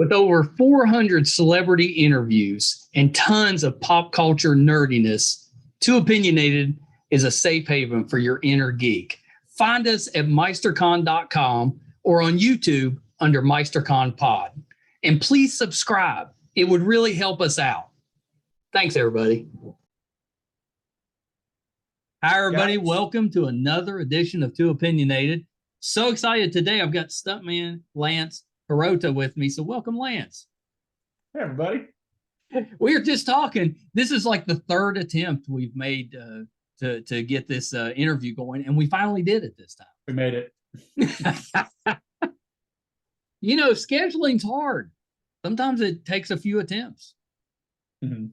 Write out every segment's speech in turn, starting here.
With over 400 celebrity interviews and tons of pop culture nerdiness, Too Opinionated is a safe haven for your inner geek. Find us at meistercon.com or on YouTube under MeisterCon Pod. And please subscribe. It would really help us out. Thanks, everybody. Hi, everybody. Guys. Welcome to another edition of Too Opinionated. So excited today. I've got stuntman Lance Herota with me. So welcome, Lance. Hey, everybody. We were just talking. This is like the third attempt we've made to get this interview going, and we finally did it this time. We made it. You know, scheduling's hard. Sometimes it takes a few attempts. Mm-hmm.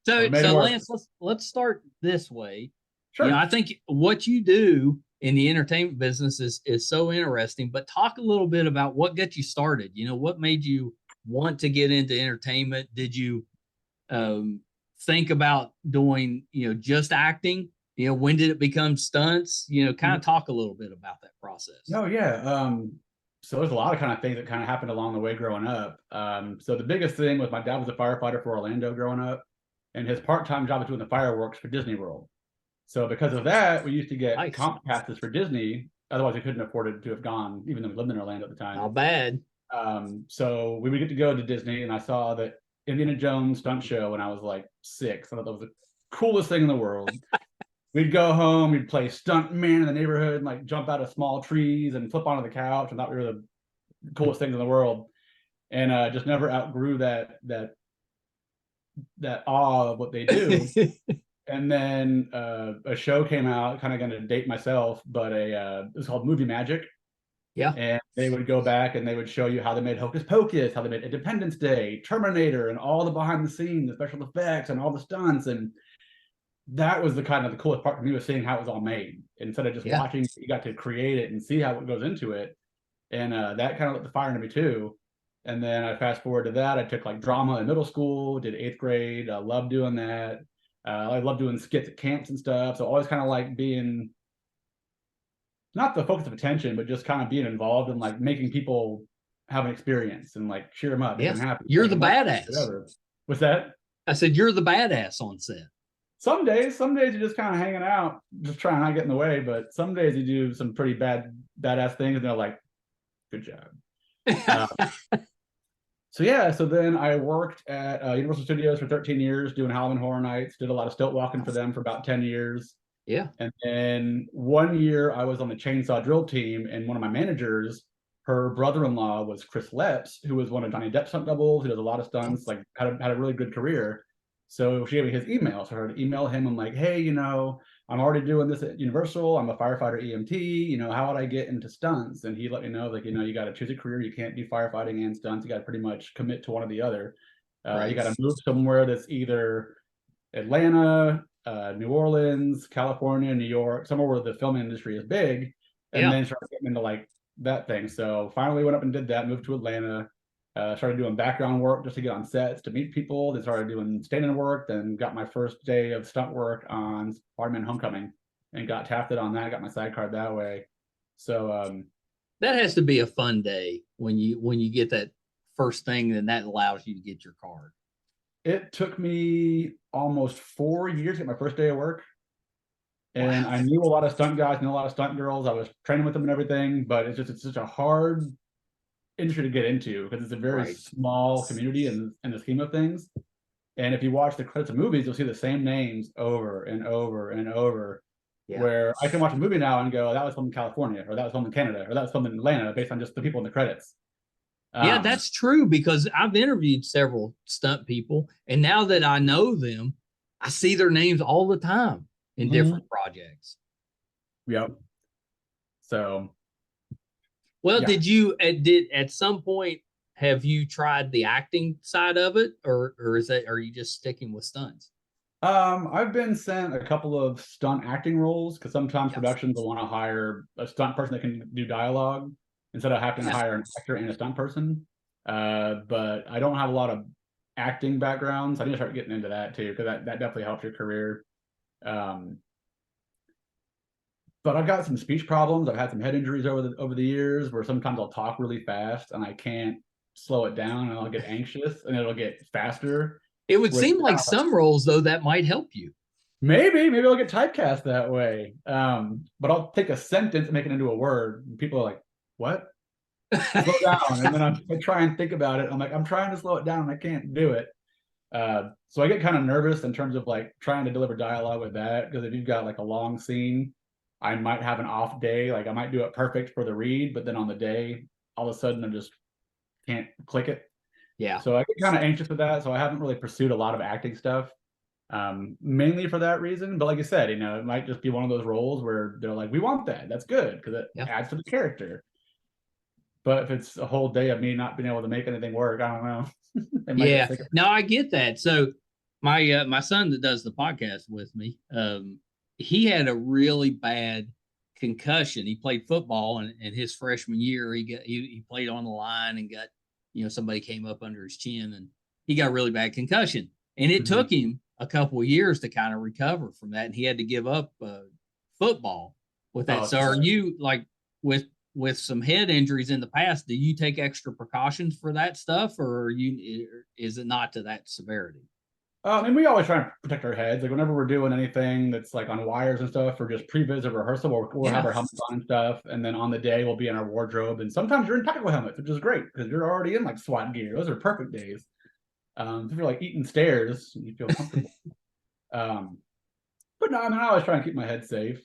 So Lance, let's start this way. Sure. You know, I think what you do in the entertainment business is so interesting, but talk a little bit about what got you started. You know, what made you want to get into entertainment? Did you think about doing, you know, just acting? You know, when did it become stunts? You know, kind of talk a little bit about that process. Oh, yeah. So there's a lot of kind of things that kind of happened along the way growing up. So the biggest thing was my dad was a firefighter for Orlando growing up, and his part-time job was doing the fireworks for Disney World. So because of that, we used to get comp passes for Disney. Otherwise, we couldn't afford it to have gone, even though we lived in Orlando at the time. Not bad. So we would get to go to Disney, and I saw the Indiana Jones stunt show when I was like 6. I thought that was the coolest thing in the world. We'd go home, we'd play stuntman in the neighborhood, and like jump out of small trees and flip onto the couch, and thought we were the coolest things in the world. And just never outgrew that awe of what they do. And then a show came out, kind of going to date myself, but it was called Movie Magic. Yeah. And they would go back and they would show you how they made Hocus Pocus, how they made Independence Day, Terminator, and all the behind the scenes, the special effects, and all the stunts. And that was the kind of the coolest part for me, was seeing how it was all made. Instead of just watching, you got to create it and see how it goes into it. And that kind of lit the fire into me too. And then I fast forward to that. I took like drama in middle school, did 8th grade. I loved doing that. I love doing skits at camps and stuff. So always kind of like being not the focus of attention, but just kind of being involved in like making people have an experience and like cheer them up, make them happy. You're the badass. What's that? I said, you're the badass on set. Some days you're just kind of hanging out, just trying not to get in the way. But some days you do some pretty badass things, and they're like, good job. So then I worked at Universal Studios for 13 years doing Halloween Horror Nights, did a lot of stilt walking for them for about 10 years. Yeah. And then one year I was on the chainsaw drill team, and one of my managers, her brother-in-law was Chris Lepps, who was one of Johnny Depp's stunt doubles. He does a lot of stunts, like had a really good career. So she gave me his email. So I had to email him. I'm like, hey, you know, I'm already doing this at Universal. I'm a firefighter EMT. You know, how would I get into stunts? And he let me know, like, you know, you got to choose a career. You can't do firefighting and stunts. You got to pretty much commit to one or the other. You got to move somewhere that's either Atlanta, New Orleans, California, New York, somewhere where the film industry is big, and then start getting into like that thing. So finally went up and did that, moved to Atlanta. Started doing background work just to get on sets, to meet people. Then started doing stand-in work, then got my first day of stunt work on Spiderman Homecoming and got tapped on that, got my side card that way. So that has to be a fun day when you get that first thing, and that allows you to get your card. It took me almost 4 years to get my first day of work. And I knew a lot of stunt guys, knew a lot of stunt girls. I was training with them and everything, but it's such a hard industry to get into because it's a very small community in the scheme of things. And if you watch the credits of movies, you'll see the same names over and over and over. Where I can watch a movie now and go, that was filmed in California, or that was filmed in Canada, or that was filmed in Atlanta, based on just the people in the credits. Yeah, that's true, because I've interviewed several stunt people, and now that I know them, I see their names all the time in different projects. Yep. So well, did you at some point, have you tried the acting side of it, or are you just sticking with stunts? I've been sent a couple of stunt acting roles, because sometimes productions will want to hire a stunt person that can do dialogue instead of having to hire an actor and a stunt person. But I don't have a lot of acting backgrounds. I need to start getting into that too, because that definitely helps your career. but I've got some speech problems. I've had some head injuries over the years where sometimes I'll talk really fast and I can't slow it down, and I'll get anxious and it'll get faster. It would seem like some roles though that might help you. Maybe I'll get typecast that way. But I'll take a sentence and make it into a word, and people are like, "What?" Slow down, and then I try and think about it. I'm like, I'm trying to slow it down, and I can't do it. So I get kind of nervous in terms of like trying to deliver dialogue with that, because if you've got like a long scene, I might have an off day. Like I might do it perfect for the read, but then on the day, all of a sudden I just can't click it. Yeah. So I get kind of anxious with that. So I haven't really pursued a lot of acting stuff, mainly for that reason. But like I said, it might just be one of those roles where they're like, we want that. That's good because it adds to the character. But if it's a whole day of me not being able to make anything work, I don't know. Yeah, no, I get that. So my son that does the podcast with me, he had a really bad concussion. He played football, and his freshman year, he played on the line and got, somebody came up under his chin, and he got a really bad concussion. And it took him a couple of years to kind of recover from that, and he had to give up football with that. So are you like with some head injuries in the past, do you take extra precautions for that stuff, or is it not to that severity? I mean, we always try and protect our heads. Like whenever we're doing anything that's like on wires and stuff, or just pre-visit rehearsal, we'll have our helmets on and stuff. And then on the day, we'll be in our wardrobe. And sometimes you're in tactical helmets, which is great because you're already in like SWAT gear. Those are perfect days. If you're like eating stairs, you feel comfortable. But no, I mean, I always try and keep my head safe.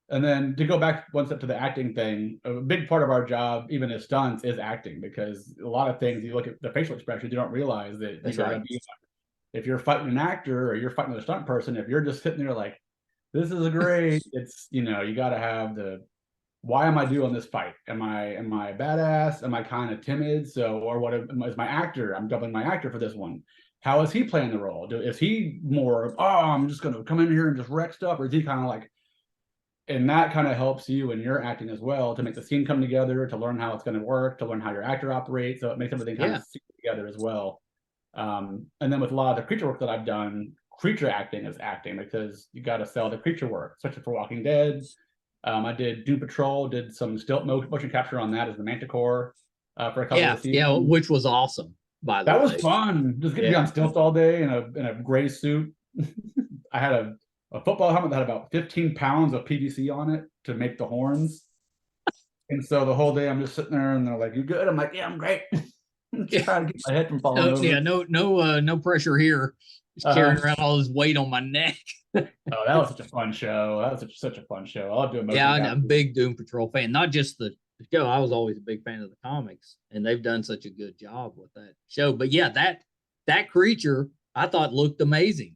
And then to go back one step to the acting thing, a big part of our job, even as stunts, is acting, because a lot of things, you look at the facial expressions, you don't realize that you're going to be, if you're fighting an actor or you're fighting a stunt person, if you're just sitting there like, this is great, it's, you got to have why am I doing this fight? Am I badass? Am I kind of timid? Or what is my actor? I'm doubling my actor for this one. How is he playing the role? Is he more, I'm just going to come in here and just wreck stuff? Or is he kind of like, and that kind of helps you in your acting as well to make the scene come together, to learn how it's going to work, to learn how your actor operates. So it makes everything kind of stick together as well. And then with a lot of the creature work that I've done, creature acting is acting, because you got to sell the creature work, especially for Walking Dead. I did Doom Patrol, did some stilt motion capture on that as the Manticore for a couple of seasons. Yeah, which was awesome. By the way, that was fun. Just getting on stilts all day in a gray suit. I had a football helmet that had about 15 pounds of PVC on it to make the horns. And so the whole day I'm just sitting there and they're like, "You good?" I'm like, "Yeah, I'm great." Just trying to keep my head from falling over. Yeah, no pressure here. Just carrying around all this weight on my neck. Oh, that was such a fun show. That was such a fun show. I love doing motion capture. I'm a big Doom Patrol fan. Not just the show. I was always a big fan of the comics, and they've done such a good job with that show. But yeah, that creature I thought looked amazing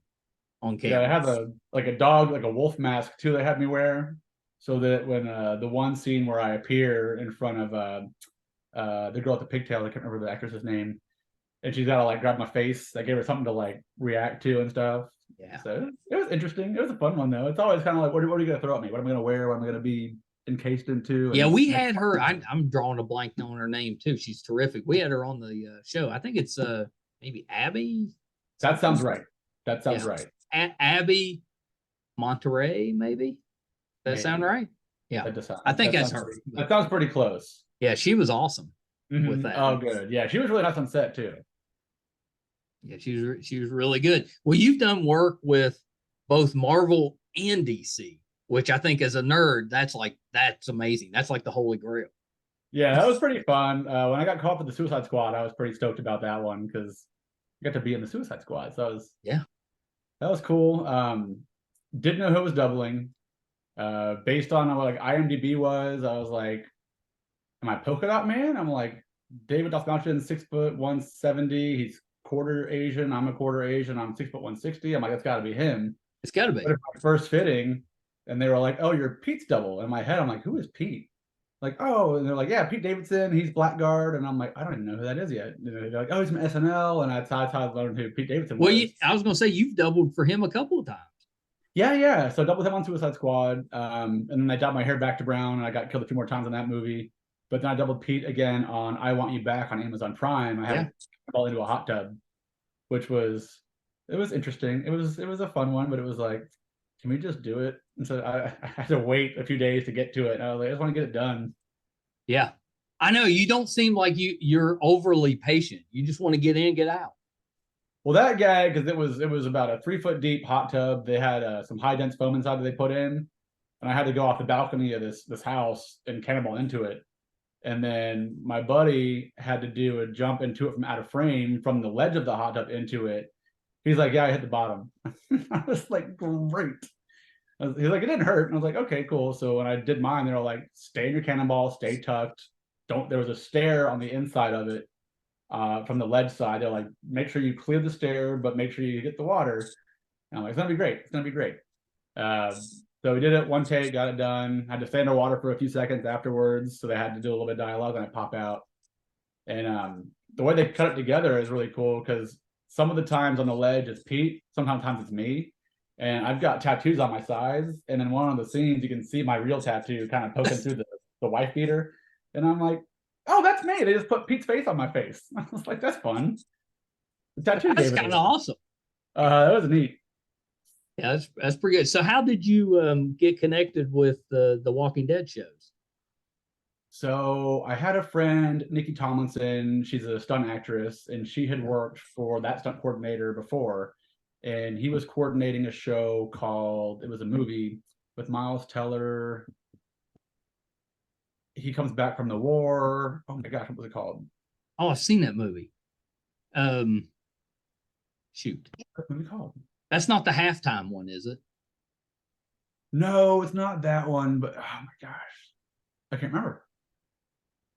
on camera. Yeah, I have a dog, like a wolf mask too. They had me wear, so that when the one scene where I appear in front of the girl with the pigtail, I can't remember the actress's name, and she's got to like grab my face. I gave her something to like react to and stuff. Yeah. So it was interesting. It was a fun one though. It's always kind of like, what are you gonna throw at me? What am I gonna wear? What am I gonna be encased into? Yeah, we had her. I'm drawing a blank on her name too. She's terrific. We had her on the show. I think it's maybe Abby. That sounds right. That sounds right. Abby Monterey, maybe. Does that sound right? Yeah, I think that's her. That sounds pretty close. Yeah, she was awesome with that. Oh, good. Yeah, she was really nice on set too. Yeah, she was really good. Well, you've done work with both Marvel and DC, which I think as a nerd, that's amazing. That's like the holy grail. Yeah, that was pretty fun. When I got called for the Suicide Squad, I was pretty stoked about that one because I got to be in the Suicide Squad. So that was cool. Didn't know who was doubling. Based on what like IMDb was, I was like, am I Polka Dot Man? I'm like, David Dastmalchian, 6'1", 170. He's quarter Asian. I'm a quarter Asian. I'm 6'1", 160. I'm like, that's got to be him. It's got to be. But my first fitting, and they were like, "Oh, you're Pete's double." In my head, I'm like, "Who is Pete?" Like, "Oh," and they're like, "Yeah, Pete Davidson. He's Blackguard." And I'm like, "I don't even know who that is yet." And they're like, "Oh, he's from SNL," and that's how I learned who Pete Davidson was. Well, I was going to say you've doubled for him a couple of times. Yeah. So I doubled him on Suicide Squad, and then I dyed my hair back to brown, and I got killed a few more times in that movie. But then I doubled Pete again on I Want You Back on Amazon Prime. I had to fall into a hot tub, which was interesting. It was a fun one, but it was like, can we just do it? And so I had to wait a few days to get to it. And I was like, I just want to get it done. Yeah. I know you don't seem like you're overly patient. You just want to get in, get out. Well, that guy, because it was about a 3 foot deep hot tub. They had some high dense foam inside that they put in, and I had to go off the balcony of this house and cannonball into it. And then my buddy had to do a jump into it from out of frame from the ledge of the hot tub into it. He's like, yeah, I hit the bottom. I was like, great. He's like, it didn't hurt. And I was like, okay, cool. So when I did mine, they were like, stay in your cannonball, stay tucked. There was a stair on the inside of it from the ledge side. They're like, make sure you clear the stair, but make sure you get the water. And I'm like, it's gonna be great. It's gonna be great. So we did it one take, got it done. Had to stay underwater for a few seconds afterwards, so they had to do a little bit of dialogue, and I pop out. And the way they cut it together is really cool because some of the times on the ledge it's Pete, sometimes it's me, and I've got tattoos on my sides. And in one of the scenes, you can see my real tattoo kind of poking through the wife beater, and I'm like, oh, that's me. They just put Pete's face on my face. I was like, that's fun. The tattoo. That's kind of awesome. That was neat. Yeah, that's pretty good. So how did you get connected with the Walking Dead shows? So I had a friend, Nikki Tomlinson. She's a stunt actress, and she had worked for that stunt coordinator before. And he was coordinating a show called, it was a movie with Miles Teller. He comes back from the war. Oh my gosh, what was it called? Oh, I've seen that movie. Shoot. What's the movie called? That's not the halftime one, is it? No, it's not that one, but oh my gosh. I can't remember.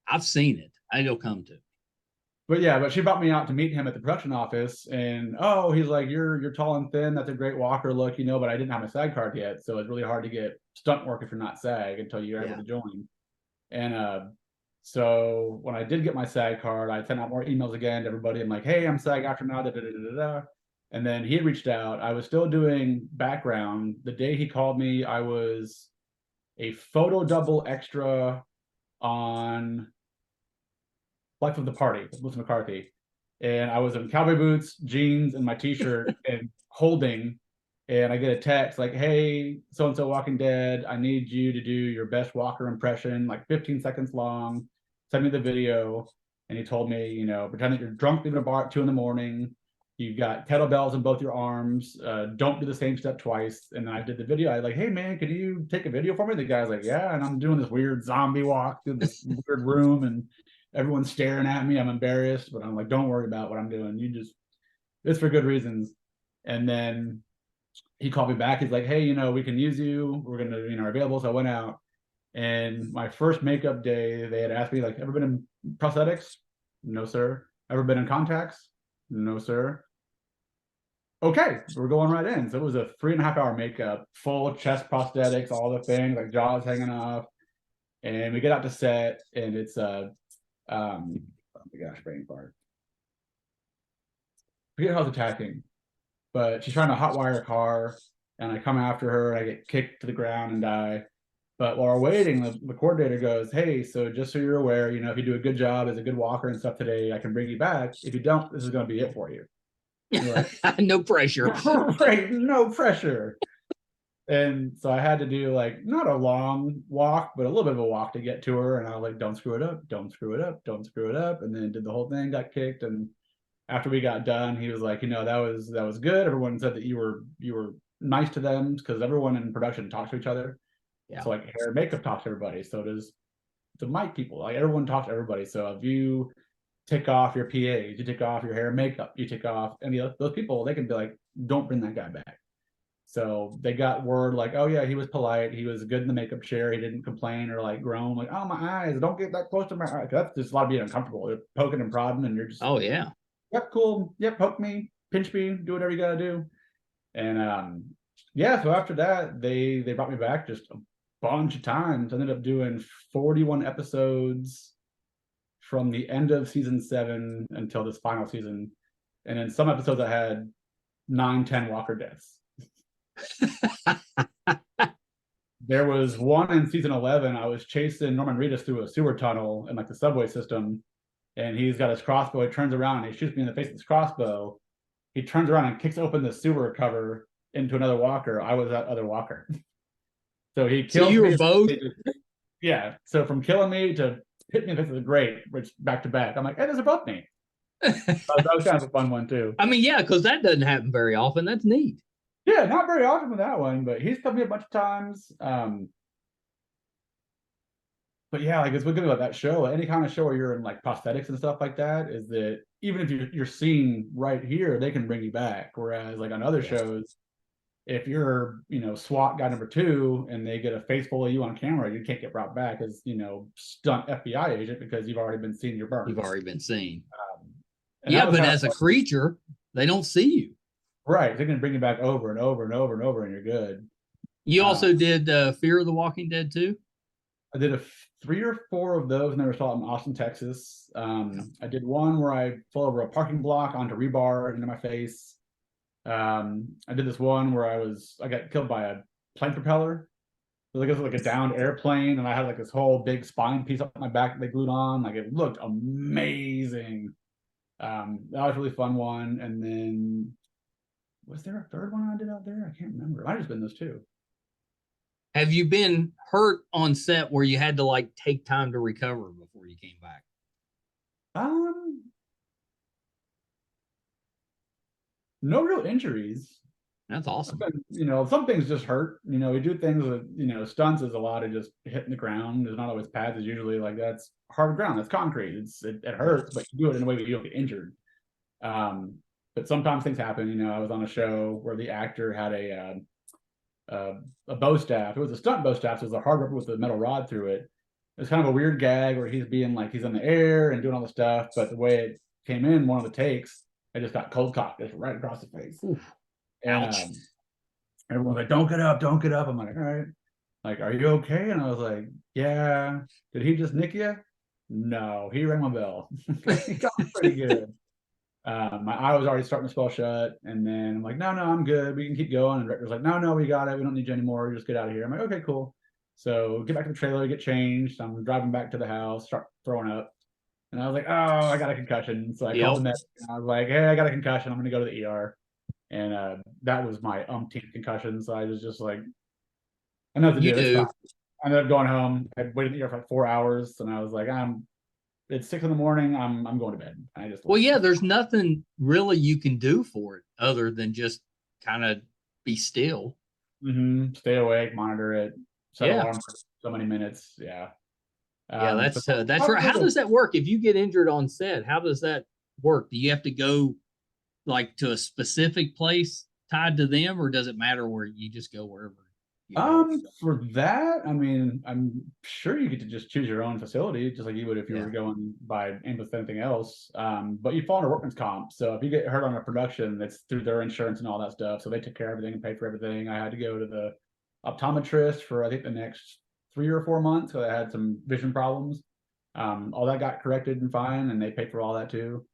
I've seen it. It'll come to. But yeah, but she brought me out to meet him at the production office, and oh, he's like, you're tall and thin. That's a great walker look, you know. But I didn't have my SAG card yet, so it's really hard to get stunt work if you're not SAG until you're able to join. And so when I did get my SAG card, I sent out more emails again to everybody. I'm like, hey, I'm SAG after now. Da, da, da, da, da. And then he had reached out. I was still doing background. The day he called me, I was a photo double extra on Life of the Party with Melissa McCarthy. And I was in cowboy boots, jeans, and my t-shirt and holding. And I get a text like, hey, so-and-so Walking Dead, I need you to do your best walker impression, like 15 seconds long. Send me the video. And he told me, you know, pretend that you're drunk leaving a bar at 2 a.m. You've got kettlebells in both your arms. Don't do the same step twice. And then I did the video. I was like, hey, man, can you take a video for me? The guy's like, yeah. And I'm doing this weird zombie walk through this weird room. And everyone's staring at me. I'm embarrassed. But I'm like, don't worry about what I'm doing. It's for good reasons. And then he called me back. He's like, hey, you know, we can use you. We're going to, you know, are available. So I went out. And my first makeup day, they had asked me, like, ever been in prosthetics? No, sir. Ever been in contacts? No, sir. Okay, so we're going right in. So it was a 3.5 hour makeup, full chest prosthetics, all the things, like jaws hanging off. And we get out to set, and it's oh my gosh, brain fart. I forget how it's attacking, but she's trying to hotwire a car, and I come after her, and I get kicked to the ground and die. But while we're waiting, the coordinator goes, hey, so just so you're aware, you know, if you do a good job as a good walker and stuff today, I can bring you back. If you don't, this is going to be it for you. Like, no pressure. Right, no pressure. And so I had to do, like, not a long walk, but a little bit of a walk to get to her. And I was like, don't screw it up, don't screw it up, don't screw it up. And then did the whole thing, got kicked. And after we got done, he was like, you know, that was good. Everyone said that you were nice to them, because everyone in production talks to each other. Yeah. So like hair and makeup talks to everybody. So does the mic people. Like everyone talks to everybody. So if you take off your PAs, you take off your hair and makeup, you take off any of those people, they can be like, don't bring that guy back. So they got word like, oh yeah, he was polite, he was good in the makeup chair, he didn't complain or like groan like, oh my eyes, don't get that close to my eye. That's just a lot of being uncomfortable. They're poking and prodding, and you're just, oh yeah, yep, cool, yep, poke me, pinch me, do whatever you gotta do. And yeah, so after that, they brought me back just a bunch of times. I ended up doing 41 episodes from the end of season 7 until this final season. And in some episodes I had 9-10 walker deaths. There was one in season 11. I was chasing Norman Reedus through a sewer tunnel in like the subway system, and he's got his crossbow. He turns around and he shoots me in the face with his crossbow. He turns around and kicks open the sewer cover, into another walker, I was that other walker. So he So killed you me. were both? Yeah. So from killing me to hit me in the face with a grate, which back to back. I'm like, hey, those are both me. That was kind of a fun one too. I mean, yeah, because that doesn't happen very often. That's neat. Yeah, not very often with that one, but he's come me a bunch of times. But yeah, like it's good about that show. Any kind of show where you're in like prosthetics and stuff like that, is that even if you're seen right here, they can bring you back. Whereas like on other shows, if you're, SWAT guy number 2 and they get a face full of you on camera, you can't get brought back as, stunt FBI agent because you've already been seen your burns. You've already been seen. Yeah, but as a creature, they don't see you. Right. They're going to bring you back over and over and over and over, and you're good. You also did Fear of the Walking Dead too? I did 3 or 4 of those, and they were shot in Austin, Texas. I did one where I fell over a parking block onto rebar into my face. I did this one where I got killed by a plane propeller. It was like a downed airplane, and I had like this whole big spine piece up my back that they glued on. Like it looked amazing. That was a really fun one. And then was there a third one I did out there? I can't remember. It might have just been those 2. Have you been hurt on set where you had to like take time to recover before you came back? No real injuries. That's awesome. Some things just hurt. We do things with, stunts is a lot of just hitting the ground. There's not always pads. It's usually like that's hard ground. That's concrete. It hurts, but you do it in a way that you don't get injured. But sometimes things happen. I was on a show where the actor had a bow staff. It was a stunt bow staff. So it was a hard rubber with a metal rod through it. It was kind of a weird gag where he's being like he's in the air and doing all the stuff, but the way it came in one of the takes, I just got cold cocked just right across the face. Oof. And everyone's like, don't get up, don't get up. I'm like, all right. Like, are you okay? And I was like, yeah. Did he just nick you? No, he rang my bell. He got me pretty good. My eye was already starting to swell shut. And then I'm like, no, I'm good. We can keep going. And the director's like, no, we got it. We don't need you anymore. Just get out of here. I'm like, okay, cool. So get back to the trailer, get changed. I'm driving back to the house, start throwing up. And I was like, oh, I got a concussion. So I called the medic. I was like, hey, I got a concussion. I'm going to go to the ER. And that was my umpteenth concussion. So I was just like, I know what to do. I ended up going home. I waited in the ER for like 4 hours. And I was like, it's 6 in the morning. I'm going to bed. There's nothing really you can do for it other than just kind of be still. Stay awake, monitor it, set alarm for so many minutes. Yeah. That's right. How does that work? If you get injured on set, how does that work? Do you have to go like to a specific place tied to them, or does it matter where you just go wherever? For that, I mean, I'm sure you get to just choose your own facility, just like you would if you were going by with anything else. But you fall under workman's comp, so if you get hurt on a production, it's through their insurance and all that stuff. So they took care of everything and paid for everything. I had to go to the optometrist for I think the next 3 or 4 months because I had some vision problems. All that got corrected and fine, and they paid for all that too.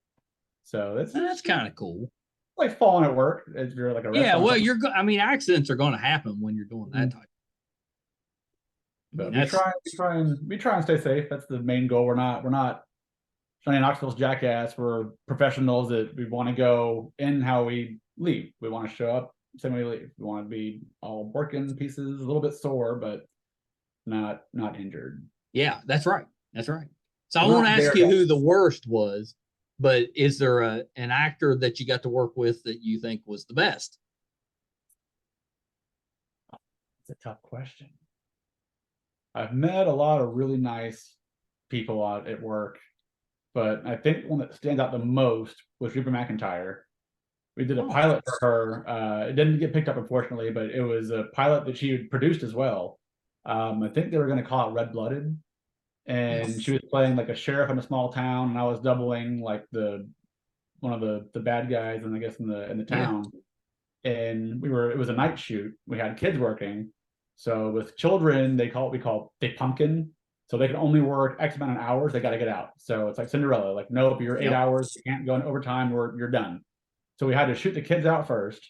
So that's kind of cool. Like falling at work if you're like a accidents are going to happen when you're doing that type. But we try and stay safe. That's the main goal. We're not Johnny Knoxville's jackass. We're professionals that we want to go in how we leave. We want to show up same way we leave. We want to be all working pieces, a little bit sore, but not injured. Yeah, that's right. So I won't ask you who the worst was, but is there an actor that you got to work with that you think was the best? It's a tough question. I've met a lot of really nice people out at work, but I think one that stands out the most was Reba McEntire. We did a pilot for her. It didn't get picked up, unfortunately, but it was a pilot that she had produced as well. I think they were going to call it Red Blooded. And she was playing like a sheriff in a small town, and I was doubling like one of the bad guys, and I guess in the town. And it was a night shoot. We had kids working, so with children we call pumpkin, so they can only work X amount of hours. They got to get out. So it's like Cinderella, like nope, you're 8 hours, you can't go in overtime, or you're done. So we had to shoot the kids out first.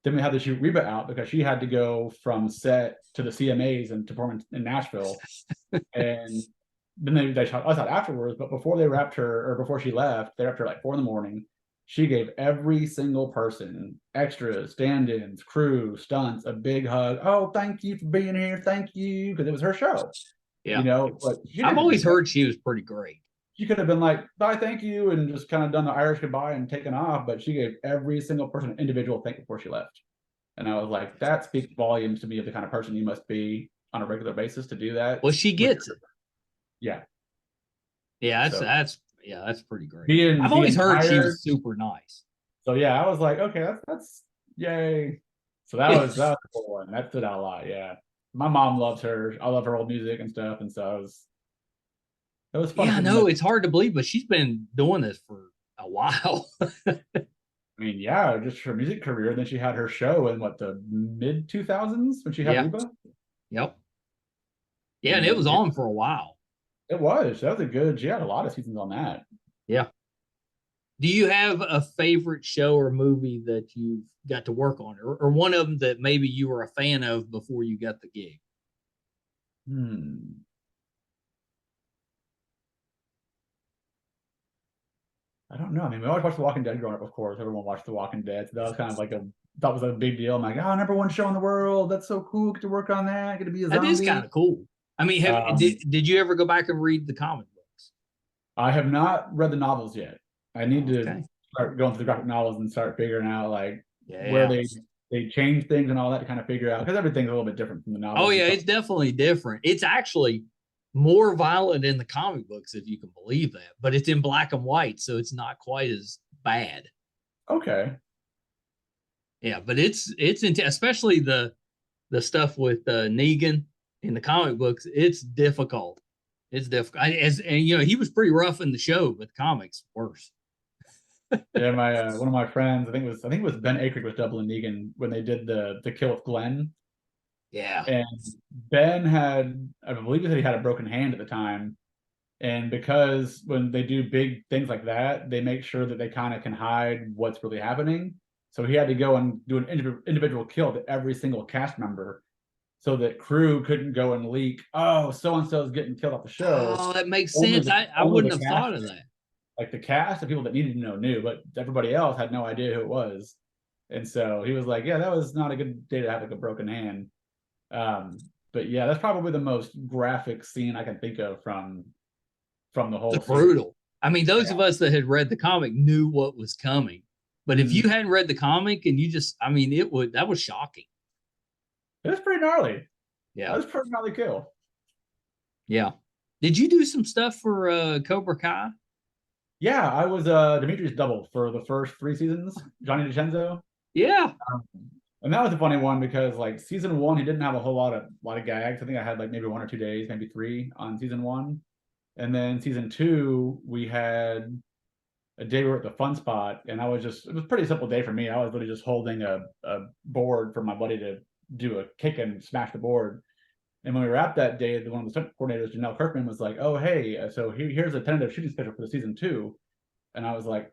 Then we had to shoot Reba out because she had to go from set to the CMAs and to perform in Nashville, and then they shot us out afterwards. But before they wrapped her, or before she left, they wrapped her like 4 in the morning. she gave every single person, extras, stand-ins, crew, stunts, a big hug. Oh, thank you for being here. Thank you. Because it was her show. Yeah. You know, but I've always heard she was pretty great. She could have been like, bye, thank you, and just kind of done the Irish goodbye and taken off, but she gave every single person an individual thank before she left. And I was like, that speaks volumes to me of the kind of person you must be on a regular basis to do that. Well, she gets it. Yeah. Yeah, that's pretty great. I've always heard she was super nice. So yeah, I was like, okay, that's yay. So that was a cool one. That stood out a lot. Yeah. My mom loves her. I love her old music and stuff. And so it was fun. Yeah, no, it's hard to believe, but she's been doing this for a while. I mean, yeah, just her music career. Then she had her show in what, the mid 2000s when she had Reba. Yep. Yeah, and it was on for a while. It was. That was she had a lot of seasons on that. Yeah. Do you have a favorite show or movie that you've got to work on, or one of them that maybe you were a fan of before you got the gig? I don't know. I mean, we always watched The Walking Dead growing up, of course. Everyone watched The Walking Dead. So that was kind of like that was a big deal. I'm like, oh, #1 show in the world. That's so cool. Get to work on that. Get to be a zombie. That is kind of cool. I mean, did you ever go back and read the comic books? I have not read the novels yet. I need to start going through the graphic novels and start figuring out like where they change things and all that to kind of figure out, because everything's a little bit different from the novels. Oh yeah, it's definitely different. It's actually more violent in the comic books, if you can believe that, but it's in black and white, so it's not quite as bad. Okay. Yeah, but it's especially the stuff with Negan in the comic books. It's difficult. It's difficult. And you know, he was pretty rough in the show, but the comics worse. Yeah, my one of my friends, I think it was Ben Aykroyd was doubling Negan when they did the kill with Glenn. Yeah. And Ben I believe that he had a broken hand at the time. And because when they do big things like that, they make sure that they kind of can hide what's really happening. So he had to go and do an individual kill to every single cast member so that crew couldn't go and leak, oh, so-and-so is getting killed off the show. Oh, that makes sense. I wouldn't have thought of that. Like the cast of people that needed to know knew, but everybody else had no idea who it was. And so he was like, yeah, that was not a good day to have like a broken hand. But yeah, that's probably the most graphic scene I can think of from the whole series. Brutal. I mean, those of us that had read the comic knew what was coming. But if you hadn't read the comic and that was shocking. It was pretty gnarly. Yeah. That was pretty gnarly kill. Yeah. Did you do some stuff for Cobra Kai? Yeah, I was Dimitri's double for the first 3 seasons, Johnny DiCenzo. Yeah. And that was a funny one because like season 1, he didn't have a whole lot of gags. I think I had like maybe 1 or 2 days, maybe 3 on season 1. And then season 2, we had a day we were at the fun spot, and it was a pretty simple day for me. I was really just holding a board for my buddy to do a kick and smash the board. And when we were at that day, one of the stunt coordinators, Janelle Kirkman, was like, oh, hey, so here's a tentative shooting schedule for the season 2. And I was like,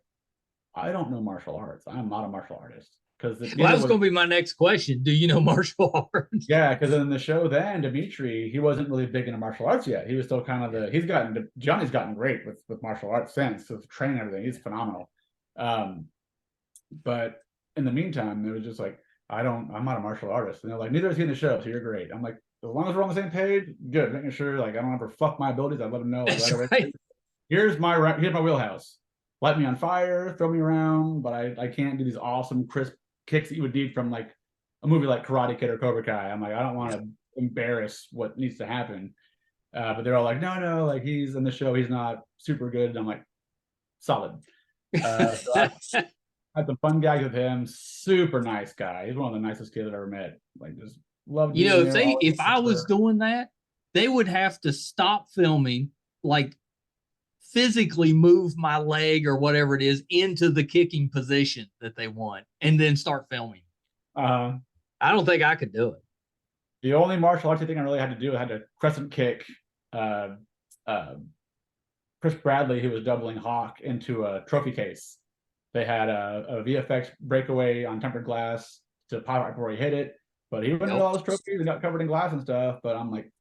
I don't know martial arts. I'm not a martial artist. Because that was going to be my next question. Do you know martial arts? Yeah, because in the show then, Dimitri, he wasn't really big into martial arts yet. He was still kind of Johnny's gotten great with martial arts since, with training and everything. He's phenomenal. But in the meantime, it was just like, I'm not a martial artist. And they're like, neither is he in the show, so you're great. I'm like, as long as we're on the same page, good. Making sure like I don't ever fuck my abilities. I let them know right away. Here's my wheelhouse. Light me on fire, throw me around, but I can't do these awesome crisp kicks that you would need from like a movie like Karate Kid or Cobra Kai. I'm like, I don't want to embarrass what needs to happen. But they're all like, no, like he's in the show, he's not super good. And I'm like, solid. So I had some fun gags with him. Super nice guy. He's one of the nicest kids I've ever met. Like, just love. You know, if I was doing that, they would have to stop filming, like physically move my leg or whatever it is into the kicking position that they want, and then start filming. I don't think I could do it. The only martial arts thing I really had to do, I had to crescent kick Chris Bradley, who was doubling Hawk, into a trophy case. They had a VFX breakaway on tempered glass to pop right before he hit it, but he went into all his trophies and got covered in glass and stuff. But I'm like,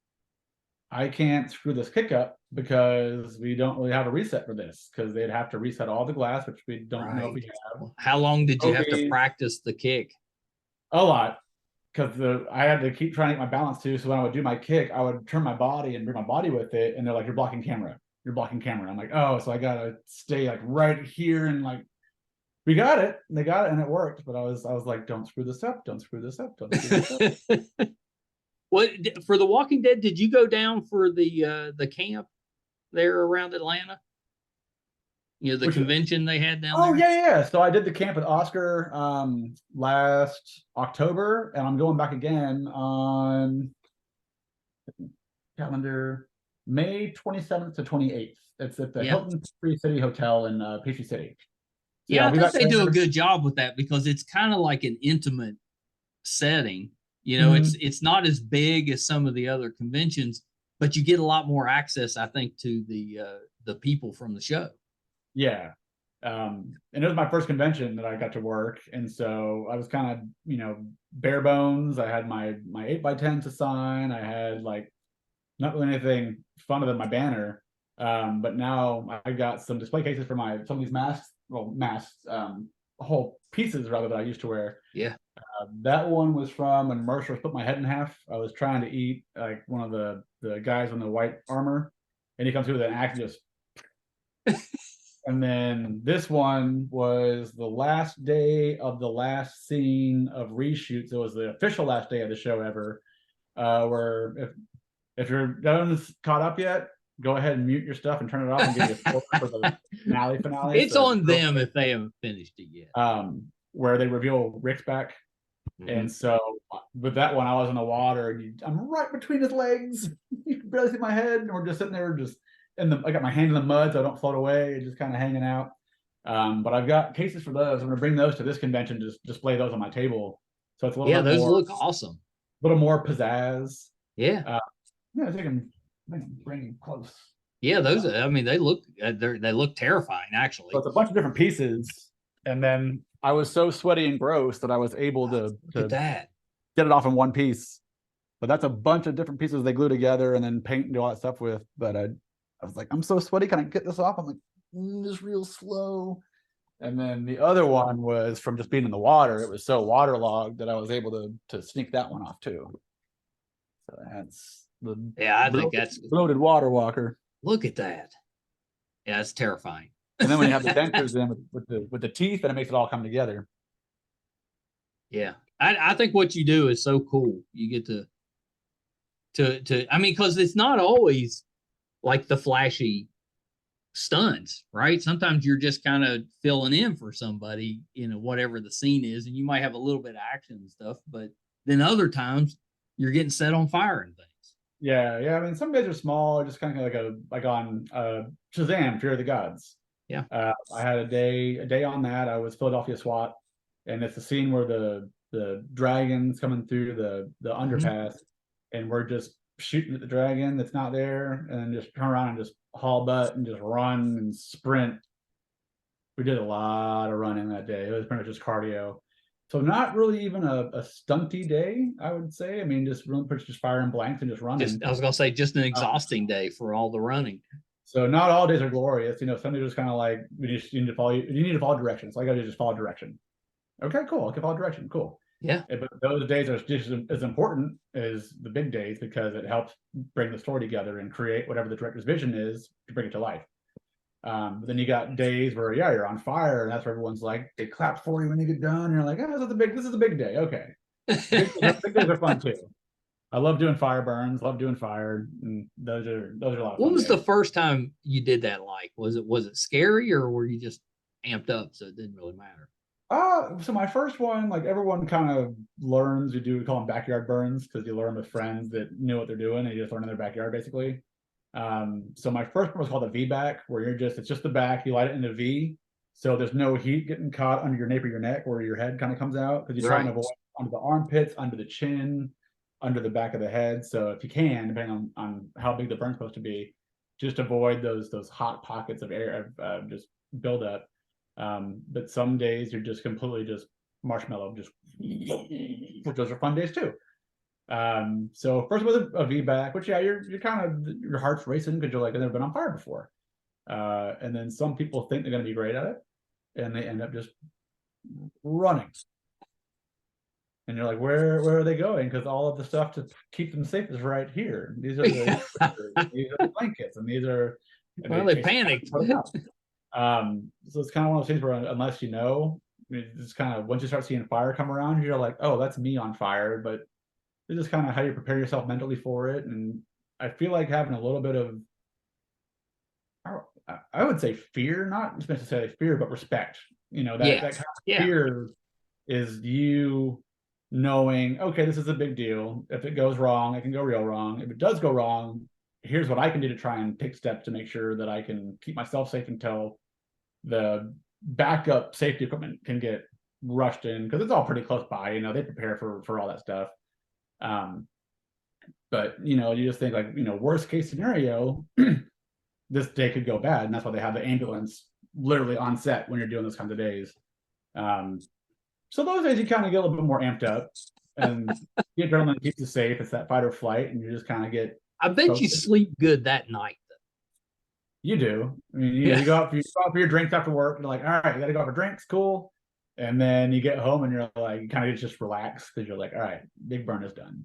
I can't screw this kick up because we don't really have a reset for this, because they'd have to reset all the glass, which we don't know if we have. How long did you have to Okay. practice the kick? A lot, because I had to keep trying to get my balance too. So when I would do my kick, I would turn my body and bring my body with it, and they're like, "You're blocking camera. You're blocking camera." I'm like, "Oh, so I gotta stay like right here," and like, we got it. And they got it, and it worked. But I was like, "Don't screw this up. Don't screw this up. Don't screw this up." What for The Walking Dead? Did you go down for the camp there around Atlanta? You know, the convention they had down there? Oh, yeah. So I did the camp with Oscar last October, and I'm going back again on calendar May 27th to 28th. It's at the Hilton Free City Hotel in Peachtree City. So, yeah, I think they do a good job with that, because it's kind of like an intimate setting. You know, it's not as big as some of the other conventions, but you get a lot more access, I think, to the people from the show. Yeah. And it was my first convention that I got to work, and so I was kind of, you know, bare bones. I had my 8x10 to sign. I had like not really anything fun other than my banner. But now I got some display cases for some of these masks, whole pieces rather, that I used to wear. Yeah. That one was from when Mercer split my head in half. I was trying to eat like one of the guys in the white armor, and he comes through with an axe just. And then this one was the last day of the last scene of reshoots. It was the official last day of the show ever. Where if your done's caught up yet, go ahead and mute your stuff and turn it off and give you a for the finale. It's on them if they haven't finished it yet. Where they reveal Rick's back. And so with that one, I was in the water, and I'm right between his legs. You can barely see my head, and we're just sitting there, I got my hand in the mud so I don't float away, just kind of hanging out. But I've got cases for those. I'm going to bring those to this convention, just display those on my table. So it's a little bit those more, look awesome. A little more pizzazz. Yeah. I think I'm bringing close. Yeah, those. I mean, they look terrifying, actually. So it's a bunch of different pieces, and then I was so sweaty and gross that I was able to get it off in one piece. But that's a bunch of different pieces they glue together and then paint and do all that stuff with. But I was like, I'm so sweaty. Can I get this off? I'm like, just real slow. And then the other one was from just being in the water. It was so waterlogged that I was able to sneak that one off too. So that's I think that's loaded water walker. Look at that. Yeah, it's terrifying. And then when you have the dentures in with the teeth, then it makes it all come together. Yeah, I think what you do is so cool. You get to I mean, because it's not always like the flashy stunts, right? Sometimes you're just kind of filling in for somebody, you know, whatever the scene is, and you might have a little bit of action and stuff, but then other times you're getting set on fire and things. Yeah. I mean, some days are small, just kind of like on Shazam, Fear of the Gods. Yeah. I had a day on that. I was Philadelphia SWAT, and it's the scene where the dragon's coming through the underpass, and we're just shooting at the dragon that's not there, and then just turn around and just haul butt and just run and sprint. We did a lot of running that day. It was pretty much just cardio. So not really even a stunty day, I would say. I mean, just really just firing blanks and just running. I was gonna say just an exhausting day for all the running. So not all days are glorious. You know, some days are just kind of like you need to follow directions. So I got to just follow direction. Okay, cool. I can follow direction. Cool. Yeah. But those days are just as important as the big days, because it helps bring the story together and create whatever the director's vision is to bring it to life. But then you got days where you're on fire, and that's where everyone's like, they clap for you when you get done. And you're like, oh, this is a big day. Okay. Big days are fun too. I love doing fire burns, love doing fire, and those are a lot of fun. What was the first time you did that like? Was it scary, or were you just amped up so it didn't really matter? So my first one, like everyone kind of learns, we call them backyard burns, because you learn with friends that knew what they're doing, and you just learn in their backyard basically. So my first one was called a V-back, where it's just the back, you light it in a V, so there's no heat getting caught under your nape or your neck where your head kind of comes out, because you're trying to avoid under the armpits, under the chin, under the back of the head. So if you can, depending on how big the burn's supposed to be, just avoid those hot pockets of air just build up. But some days you're just completely just marshmallow, just which those are fun days too. So first with a VBAC, which yeah, you're kind of, your heart's racing because you're like, I've never been on fire before. And then some people think they're going to be great at it, and they end up just running. And you're like, where are they going? Because all of the stuff to keep them safe is right here. These are the these are the blankets, and these are. And well, they panicked. So it's kind of one of those things where unless you know, I mean, it's kind of once you start seeing fire come around, you're like, oh, that's me on fire. But it's just kind of how you prepare yourself mentally for it. And I feel like having a little bit of, I would say fear, not necessarily fear, but respect. You know, that kind of fear is you knowing, okay, this is a big deal. If it goes wrong, it can go real wrong. If it does go wrong, here's what I can do to try and take steps to make sure that I can keep myself safe until the backup safety equipment can get rushed in, because it's all pretty close by. You know, they prepare for all that stuff. But you know, you just think like, you know, worst case scenario, this day could go bad, and that's why they have the ambulance literally on set when you're doing those kinds of days. So those days you kind of get a little bit more amped up, and the adrenaline keeps you safe. It's that fight or flight, and you just kind of get. I bet focused. You sleep good that night. You do. I mean, you go out for your drinks after work. You're like, all right, you got to go out for drinks, cool. And then you get home and you're like, you kind of just relax because you're like, all right, big burn is done.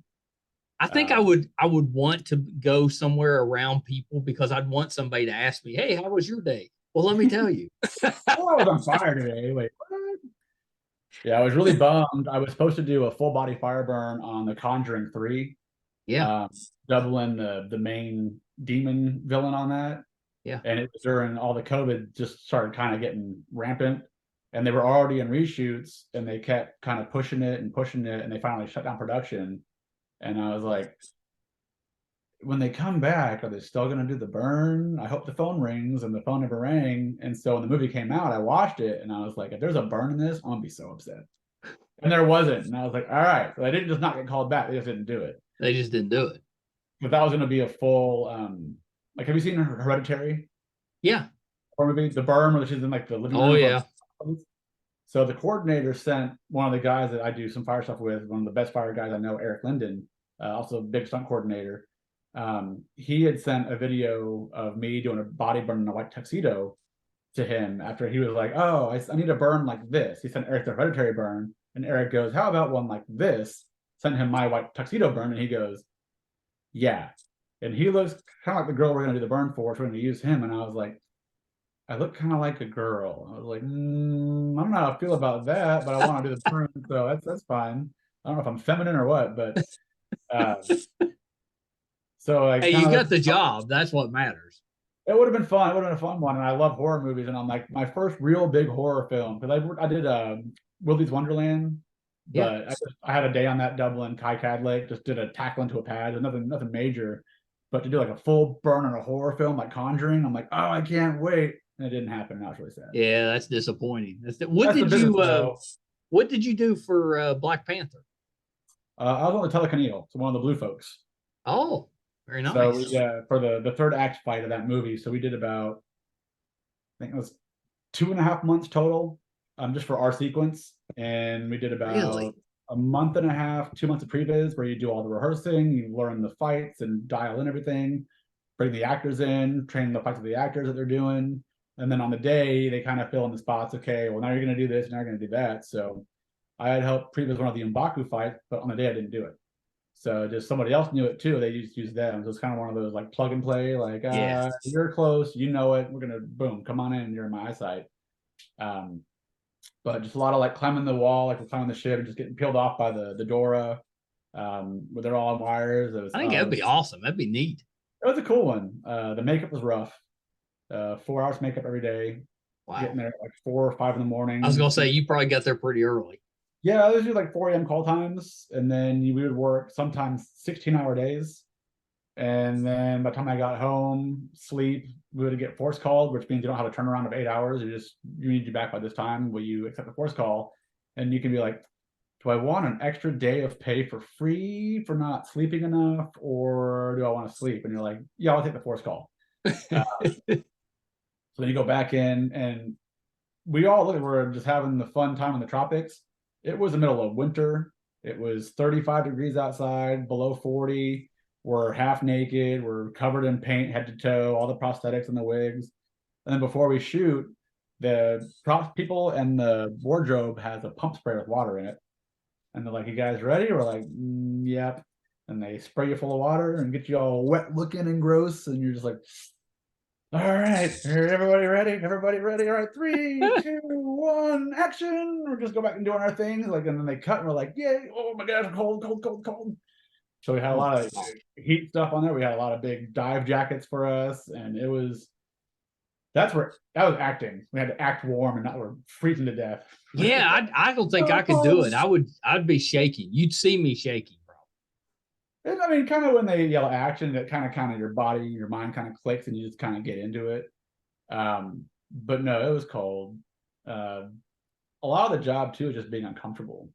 I think I would want to go somewhere around people because I'd want somebody to ask me, hey, how was your day? Well, let me tell you. Oh, I was on fire today. Wait, what? Yeah, I was really bummed. I was supposed to do a full body fire burn on The Conjuring 3. Yeah. Doubling the main demon villain on that. Yeah. And it was during all the COVID just started kind of getting rampant. And they were already in reshoots, and they kept kind of pushing it, and they finally shut down production. And I was like, when they come back, are they still going to do the burn? I hope the phone rings, and the phone never rang. And so when the movie came out, I watched it, and I was like, if there's a burn in this, I'm going to be so upset. And there wasn't. And I was like, all right. So they didn't just not get called back. They just didn't do it. They just didn't do it. But that was going to be a full, like, have you seen Hereditary? Yeah. Or maybe The Burn, where she's in like the living room. Oh, yeah. So the coordinator sent one of the guys that I do some fire stuff with, one of the best fire guys I know, Eric Linden, also a big stunt coordinator. He had sent a video of me doing a body burn in a white tuxedo to him after he was like, oh, I need a burn like this. He sent Eric the Hereditary burn, and Eric goes, how about one like this? Sent him my white tuxedo burn, and he goes, yeah. And he looks kind of like the girl we're going to do the burn for, so we're going to use him. And I was like, I look kind of like a girl. I was like, I don't know how I feel about that, but I want to do the burn, so that's fine. I don't know if I'm feminine or what, but so like, hey, you got the job. That's what matters. It would have been fun. It would have been a fun one, and I love horror movies. And I'm like, my first real big horror film, because I did Willy's Wonderland, but yeah. I had a day on that Dublin Kai Cad Lake. Just did a tackle into a pad, nothing major. But to do like a full burn on a horror film like Conjuring, I'm like, oh, I can't wait. And it didn't happen. That was really sad. Yeah, that's disappointing. What did you do for Black Panther? I was on the Telecaneo, so one of the blue folks. Oh, very nice. So for the third act fight of that movie, so we did about, I think it was 2.5 months total, just for our sequence, and we did about a month and a half, 2 months of previs, where you do all the rehearsing, you learn the fights and dial in everything, bring the actors in, train the fights of the actors that they're doing. And then on the day, they kind of fill in the spots. Okay, well, now you're going to do this, now you're going to do that. So I had helped previs one of the M'Baku fights, but on the day I didn't do it. So just somebody else knew it too. They just used them. So it's kind of one of those like plug and play, like, you're close, you know it. We're going to, boom, come on in, you're in my eyesight. But just a lot of like climbing the wall, like we're climbing the ship and just getting peeled off by the Dora, where they're all on wires. I think that'd be awesome. That'd be neat. It was a cool one. The makeup was rough. 4 hours makeup every day. Wow. Getting there at like 4 or 5 in the morning. I was gonna say you probably got there pretty early. Yeah, those are like 4 a.m. call times, and then we would work sometimes 16-hour days. And then by the time I got home, sleep, we would get force called, which means you don't have a turnaround of 8 hours. You need you back by this time. Will you accept the force call? And you can be like, do I want an extra day of pay for free for not sleeping enough, or do I want to sleep? And you're like, yeah, I'll take the force call. So then you go back in, and we all were just having the fun time in the tropics. It was the middle of winter. It was 35 degrees outside, below 40. We're half naked. We're covered in paint head to toe, all the prosthetics and the wigs. And then before we shoot, the prop people and the wardrobe has a pump spray with water in it. And they're like, "You guys ready?" We're like, "Yep." And they spray you full of water and get you all wet looking and gross. And you're just like, "All right, everybody ready? Everybody ready? All right, 3, 2, 1, action." We're just go back and doing our things. Like, and then they cut and we're like, "Yay. Oh my gosh, cold, cold, cold, cold." So we had a lot of heat stuff on there. We had a lot of big dive jackets for us. And that was acting. We had to act warm and not we're freezing to death. Yeah, I don't think I could do it. I'd be shaking. You'd see me shaking, bro. And I mean, kind of when they yell action, that kind of your body, your mind kind of clicks, and you just kind of get into it. But no, it was cold. A lot of the job too is just being uncomfortable.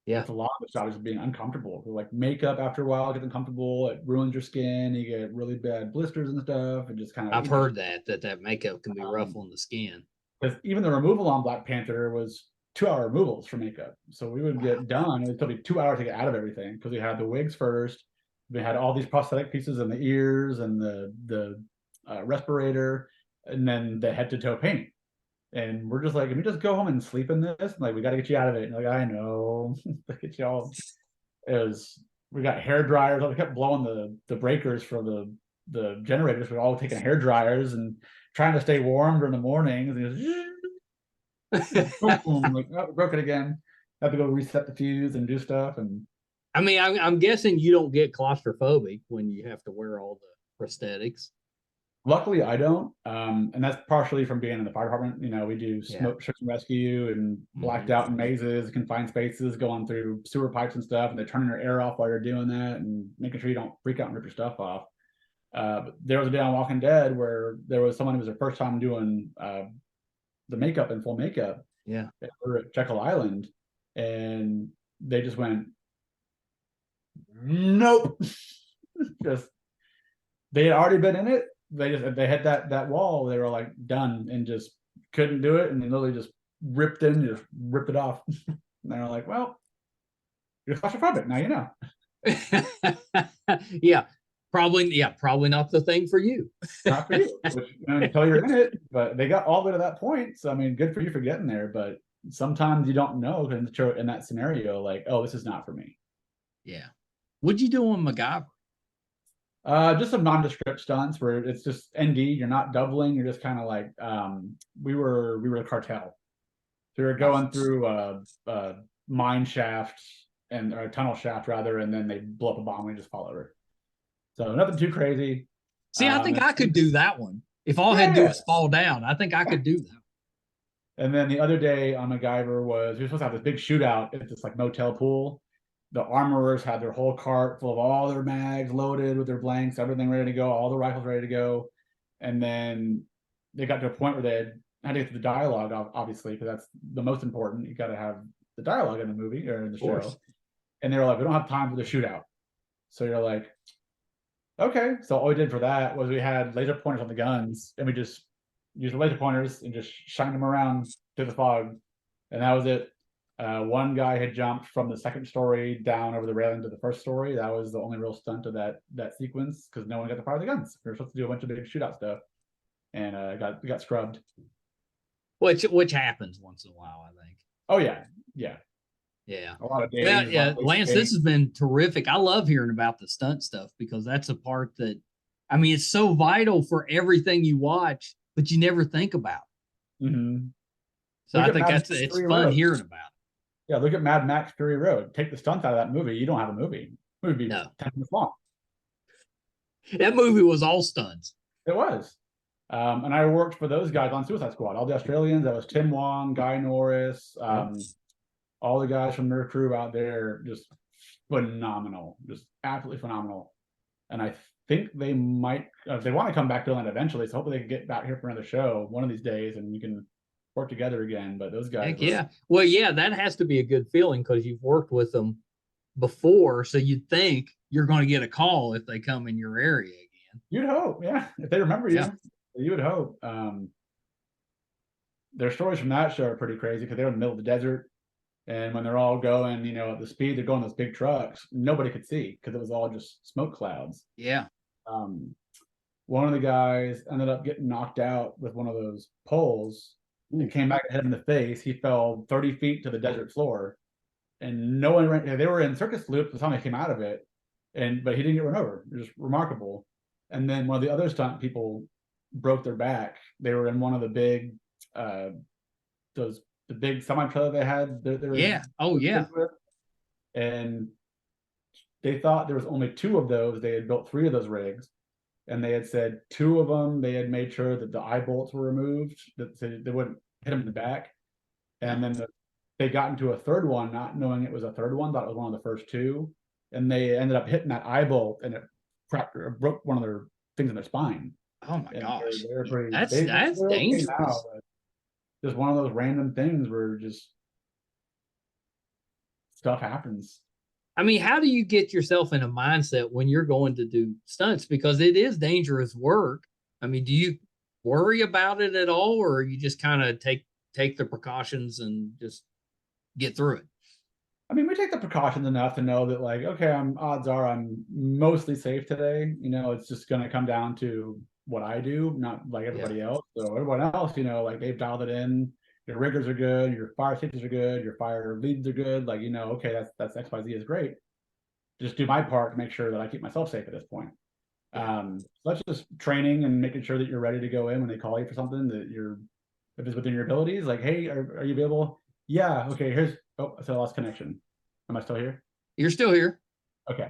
Yeah, it's a lot of the job is being uncomfortable. Like makeup, after a while, gets uncomfortable. It ruins your skin. You get really bad blisters and stuff, and just kind of. I've heard that makeup can be rough on the skin. Because even the removal on Black Panther was 2-hour removals for makeup. So we would get done. It would still be 2 hours to get out of everything because we had the wigs first. We had all these prosthetic pieces in the ears and the respirator, and then the head to toe paint. And we're just like, "Can we just go home and sleep in this? And like, we got to get you out of it." And like, "I know." Get you all. We got hair dryers. We kept blowing the breakers for the generators. We're all taking hair dryers and trying to stay warm during the mornings. And boom, like, "Oh, broke it again." Have to go reset the fuse and do stuff. And I mean, I'm guessing you don't get claustrophobic when you have to wear all the prosthetics. Luckily, I don't. And that's partially from being in the fire department. You know, we do smoke search and rescue and blacked out in mazes, confined spaces, going through sewer pipes and stuff. And they're turning your air off while you're doing that and making sure you don't freak out and rip your stuff off. But there was a day on Walking Dead where there was someone who was their first time doing the makeup and full makeup. Yeah. We were at Jekyll Island, and they just went, "Nope." Just they had already been in it. They hit that wall. They were like done and just couldn't do it, and they literally just ripped it off. And they were like, "Well, you're claustrophobic now, you know." Yeah. Probably not the thing for you. Not for you, which, until you're in it. But they got all the way to that point. So I mean, good for you for getting there. But sometimes you don't know in that scenario, like, "Oh, this is not for me." Yeah. What'd you do on MacGyver? Just some nondescript stunts where it's just ND. You're not doubling. You're just kind of like we were the cartel. So we were going through a mine shaft or a tunnel shaft rather, and then they blow up a bomb and we just fall over. So nothing too crazy. See, I think I could do that one. If all I had to do was fall down, I think I could do that. And then the other day on MacGyver we were supposed to have this big shootout at this like motel pool. The armorers had their whole cart full of all their mags loaded with their blanks, everything ready to go, all the rifles ready to go. And then they got to a point where they had to get to the dialogue, obviously, because that's the most important. You got to have the dialogue in the movie or in the show. And they were like, "We don't have time for the shootout." So you're like, okay. So all we did for that was we had laser pointers on the guns, and we just used the laser pointers and just shined them around to the fog. And that was it. One guy had jumped from the second story down over the railing to the first story. That was the only real stunt of that sequence because no one got to fire the guns. We were supposed to do a bunch of big shootout stuff, and got scrubbed. Which happens once in a while, I think. Oh yeah. A lot of days. Yeah, Lance, this has been terrific. I love hearing about the stunt stuff because that's a part that, I mean, it's so vital for everything you watch, but you never think about. Mm-hmm. So I think it's fun hearing about it. Yeah, look at Mad Max Fury Road. Take the stunts out of that movie, you don't have a movie. It would be 10 minutes long. That movie was all stunts. It was. And I worked for those guys on Suicide Squad. All the Australians. That was Tim Wong, Guy Norris, all the guys from their crew out there. Just phenomenal. Just absolutely phenomenal. And I think they might, they want to come back to Atlanta eventually. So hopefully they can get back here for another show one of these days and we can work together again. But those guys. Yeah. Well, yeah, that has to be a good feeling because you've worked with them before. So you'd think you're going to get a call if they come in your area again. You'd hope. Yeah. If they remember you, you would hope. Their stories from that show are pretty crazy because they're in the middle of the desert. And when they're all going, you know, at the speed they're going, those big trucks, nobody could see because it was all just smoke clouds. Yeah. One of the guys ended up getting knocked out with one of those poles. It came back and hit him in the face. He fell 30 feet to the desert floor, and no one ran. They were in circus loops by the time they came out of it, but he didn't get run over. It was just remarkable. And then one of the other stunt people broke their back. They were in one of the big, the big semi trailer they had. Yeah. Oh yeah. And they thought there was only 2 of those. They had built 3 of those rigs, and they had said 2 of them they had made sure that the eye bolts were removed, that they wouldn't hit them in the back. And then they got into a third one, not knowing it was a third one, thought it was one of the first 2, and they ended up hitting that eye bolt, and it cracked or broke one of their things in their spine. Oh my gosh, that's dangerous. Now, just one of those random things where just stuff happens. I mean, how do you get yourself in a mindset when you're going to do stunts? Because it is dangerous work. I mean, do you worry about it at all, or you just kind of take the precautions and just get through it? I mean, we take the precautions enough to know that, like, okay, odds are I'm mostly safe today. You know, it's just going to come down to what I do, not like everybody else. So everyone else, you know, like they've dialed it in. Your riggers are good, your fire safeties are good, your fire leads are good. Like, you know, okay, that's XYZ is great. Just do my part to make sure that I keep myself safe at this point. So that's just training and making sure that you're ready to go in when they call you for something, that if it's within your abilities, like, hey, are you available? Yeah, okay, I lost connection. Am I still here? You're still here. Okay.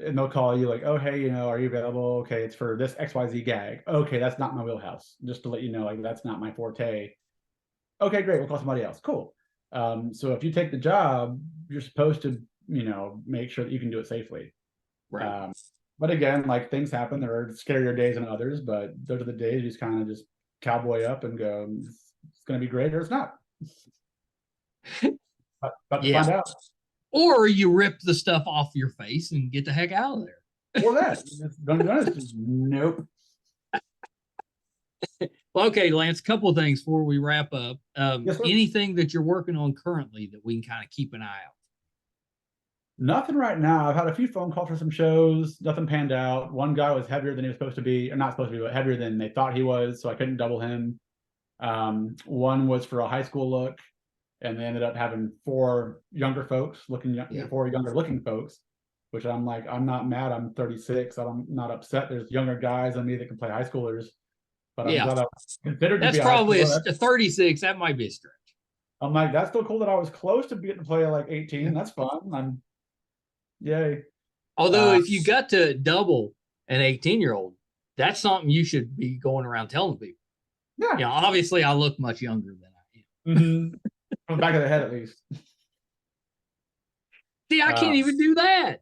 And they'll call you like, oh, hey, you know, are you available? Okay, it's for this XYZ gag. Okay, that's not my wheelhouse. Just to let you know, like, that's not my forte. Okay, great. We'll call somebody else. Cool. So if you take the job, you're supposed to, you know, make sure that you can do it safely. Right. But again, like, things happen. There are scarier days than others, but those are the days you just kind of just cowboy up and go, it's going to be great or it's not. But to find out. Or you rip the stuff off your face and get the heck out of there. Or that. Nope. Well, okay, Lance, a couple of things before we wrap up. Yes, anything that you're working on currently that we can kind of keep an eye out? Nothing right now. I've had a few phone calls for some shows. Nothing panned out. One guy was heavier than he was supposed to be, or not supposed to be, but heavier than they thought he was, so I couldn't double him. One was for a high school look, and they ended up having 4 younger folks looking, 4 younger looking folks, which I'm like, I'm not mad. I'm 36. I'm not upset. There's younger guys than me that can play high schoolers. But I'm glad I was considered to be probably a 36. That might be a stretch. I'm like, that's still cool that I was close to getting to play at like 18. That's fun. Yay. Although if you got to double an 18-year-old, that's something you should be going around telling people. Yeah. Yeah. Obviously, I look much younger than I am. Mm-hmm. From the back of the head, at least. See, I can't even do that.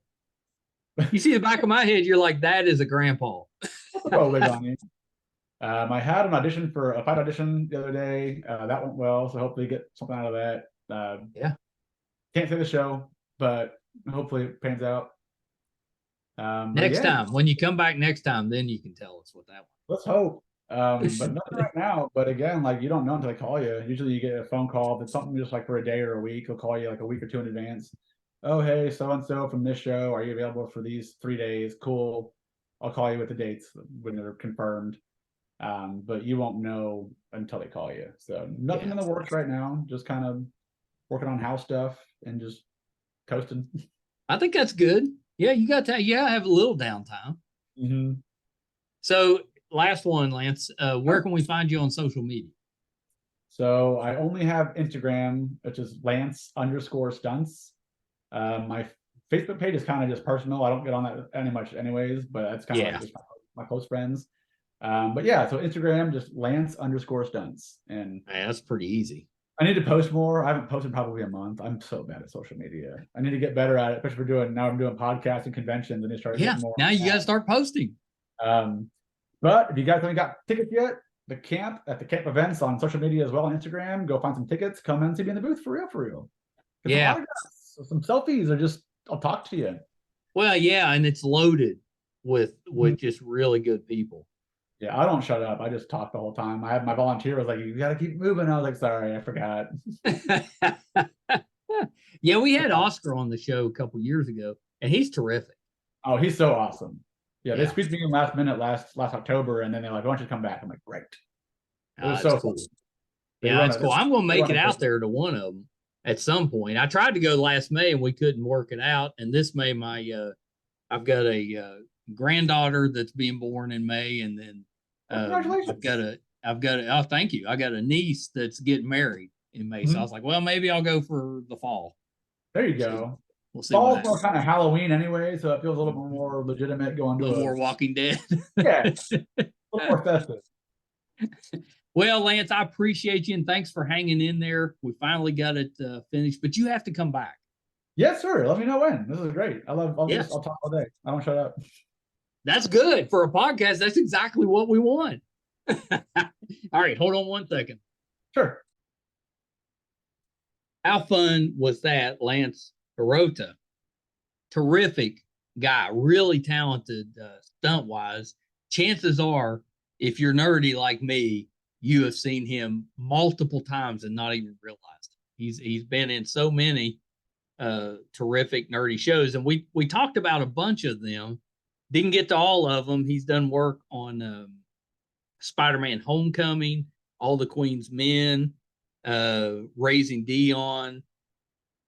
You see the back of my head, you're like, that is a grandpa. I had an audition for a fight audition the other day. That went well, so hopefully get something out of that. Can't say the show, but hopefully it pans out. Next time, when you come back next time, then you can tell us what that was. Let's hope. But nothing right now. But again, like, you don't know until they call you. Usually you get a phone call. If it's something just like for a day or a week, they'll call you like a week or 2 in advance. Oh, hey, so-and-so from this show, are you available for these 3 days? Cool. I'll call you with the dates when they're confirmed. But you won't know until they call you. So nothing in the works right now. Just kind of working on house stuff and just coasting. I think that's good. Yeah, you got to have a little downtime. Mm-hmm. So last one, Lance, where can we find you on social media? So I only have Instagram, which is Lance_stunts. My Facebook page is kind of just personal. I don't get on that any much anyways, but that's kind of like just my close friends. But yeah, so Instagram, just Lance_stunts. And that's pretty easy. I need to post more. I haven't posted probably a month. I'm so bad at social media. I need to get better at it, especially for I'm doing podcasts and conventions, and start getting more. Now you got to start posting. But if you guys haven't got tickets yet, the camp events on social media as well on Instagram, go find some tickets, come in, see me in the booth for real. Get some selfies, or just I'll talk to you. Well, yeah, and it's loaded with just really good people. Yeah, I don't shut up. I just talk the whole time. I have my volunteer was like, "You got to keep moving." I was like, "Sorry, I forgot." Yeah, we had Oscar on the show a couple years ago, and he's terrific. Oh, he's so awesome. Yeah, they Yeah. squeezed me in last minute last October, and then they're like, "Why don't you come back?" I'm like, "Great." It was That's so cool. fun. Yeah, that's cool. I'm gonna They make run it a out business. there to one of them at some point. I tried to go last May and we couldn't work it out. And this May, I've got a granddaughter that's being born in May, and then Congratulations. I've got a, oh, thank you. I got a niece that's getting married in May, so I was like, well, maybe I'll go for the fall. There you go. We'll see what Fall's happens. more kind of Halloween anyway, so it feels a little bit more legitimate going A to little more Walking Dead. Yeah, a little more festive. Well, Lance, I appreciate you, and thanks for hanging in there. We finally got it finished, but you have to come back. Yes, sir. Let me know when. This is great. I'll talk all day. I don't shut up. That's good for a podcast. That's exactly what we want. All right, hold on one second. Sure. How fun was that, Lance Herota? Terrific guy, really talented stunt wise. Chances are, if you're nerdy like me, you have seen him multiple times and not even realized it. He's been in so many terrific nerdy shows, and we talked about a bunch of them. Didn't get to all of them. He's done work on Spider-Man: Homecoming, All the Queen's Men, Raising Dion.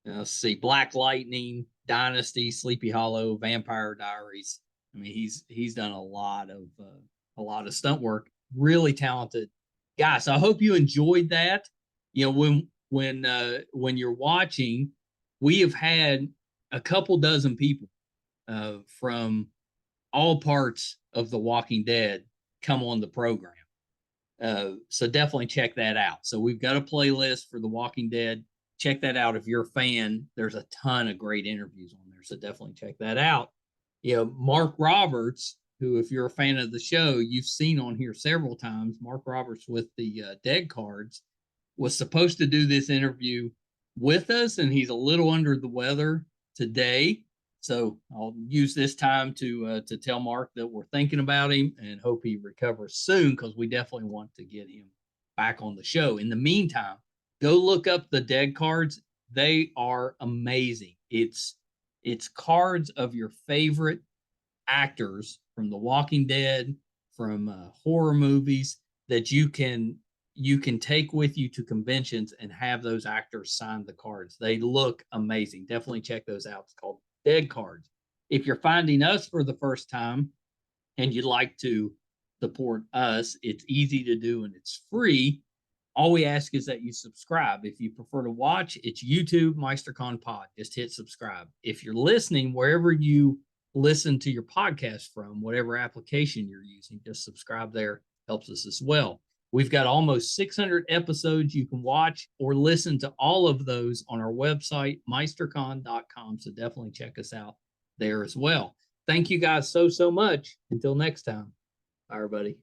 Let's see, Black Lightning, Dynasty, Sleepy Hollow, Vampire Diaries. I mean, he's done a lot of stunt work. Really talented guy. So I hope you enjoyed that. You know, when you're watching, we have had a couple dozen people from all parts of The Walking Dead come on the program. So definitely check that out. So we've got a playlist for The Walking Dead. Check that out if you're a fan. There's a ton of great interviews on there, so definitely check that out. You know, Mark Roberts, who, if you're a fan of the show, you've seen on here several times. Mark Roberts with the Dead Cards was supposed to do this interview with us, and he's a little under the weather today. So I'll use this time to tell Mark that we're thinking about him and hope he recovers soon, because we definitely want to get him back on the show. In the meantime, go look up the Dead Cards. They are amazing. It's cards of your favorite actors from The Walking Dead, from horror movies, that you can take with you to conventions and have those actors sign the cards. They look amazing. Definitely check those out. It's called Dead Cards. If you're finding us for the first time and you'd like to support us, it's easy to do and it's free. All we ask is that you subscribe. If you prefer to watch, it's YouTube, MeisterCon Pod. Just hit subscribe. If you're listening, wherever you listen to your podcast from, whatever application you're using, just subscribe there. Helps us as well. We've got almost 600 episodes. You can watch or listen to all of those on our website, meistercon.com. So definitely check us out there as well. Thank you guys so much. Until next time. Bye, everybody.